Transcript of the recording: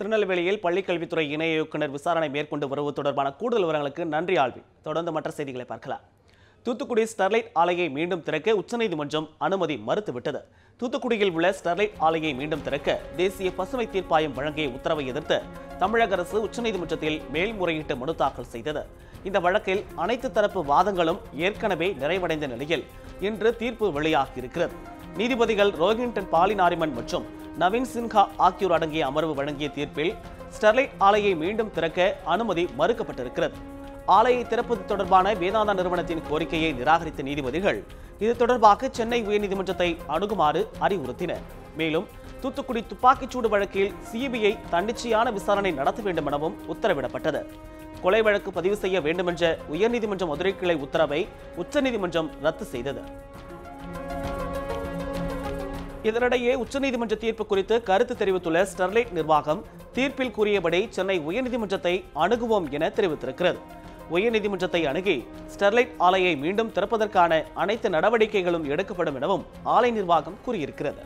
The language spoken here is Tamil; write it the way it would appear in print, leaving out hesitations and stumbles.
திருநெல்வேலியில் பள்ளிக்கல்வித்துறை இணை இயக்குநர் விசாரணை மேற்கொண்டு வருவது தொடர்பான கூடுதல் விவரங்களுக்கு நன்றி ஆல்வி. தொடர்ந்து மற்ற செய்திகளை பார்க்கலாம். தூத்துக்குடி ஸ்டெர்லைட் ஆலையை மீண்டும் திறக்க உச்சநீதிமன்றம் அனுமதி மறுத்துவிட்டது. தூத்துக்குடியில் உள்ள ஸ்டெர்லைட் ஆலையை மீண்டும் திறக்க தேசிய பசுமை தீர்ப்பாயம் வழங்கிய உத்தரவை எதிர்த்து தமிழக அரசு உச்சநீதிமன்றத்தில் மேல்முறையீட்டு மனு தாக்கல் செய்தது. இந்த வழக்கில் அனைத்து தரப்பு வாதங்களும் ஏற்கனவே நிறைவடைந்த நிலையில் இன்று தீர்ப்பு வெளியாகியிருக்கிறது. நீதிபதிகள் ரோஹின்டன் பாலினாரிமன் மற்றும் நவீன் சின்ஹா ஆகியோர் அடங்கிய அமர்வு வழங்கிய தீர்ப்பில் ஸ்டெர்லைட் ஆலையை மீண்டும் திறக்க அனுமதி மறுக்கப்பட்டிருக்கிறது. ஆலையை திறப்பது தொடர்பான வேதாந்தா நிறுவனத்தின் கோரிக்கையை நிராகரித்த நீதிபதிகள் இது தொடர்பாக சென்னை உயர்நீதிமன்றத்தை அணுகுமாறு அறிவுறுத்தினர். மேலும் தூத்துக்குடி துப்பாக்கிச்சூடு வழக்கில் சிபிஐ தன்னிச்சையான விசாரணை நடத்த வேண்டும் எனவும் உத்தரவிடப்பட்டது. கொலை வழக்கு பதிவு செய்ய வேண்டுமென்ற உயர்நீதிமன்ற மதுரை கிளை உத்தரவை உச்சநீதிமன்றம் ரத்து செய்தது. இதனிடையே உச்சநீதிமன்ற தீர்ப்பு குறித்து கருத்து தெரிவித்துள்ள ஸ்டெர்லைட் நிர்வாகம் தீர்ப்பில் கூறியபடி சென்னை உயர்நீதிமன்றத்தை அணுகுவோம் என தெரிவித்திருக்கிறது. உயர்நீதிமன்றத்தை அணுகி ஸ்டெர்லைட் ஆலையை மீண்டும் திறப்பதற்கான அனைத்து நடவடிக்கைகளும் எடுக்கப்படும் எனவும் ஆலை நிர்வாகம் கூறியிருக்கிறது.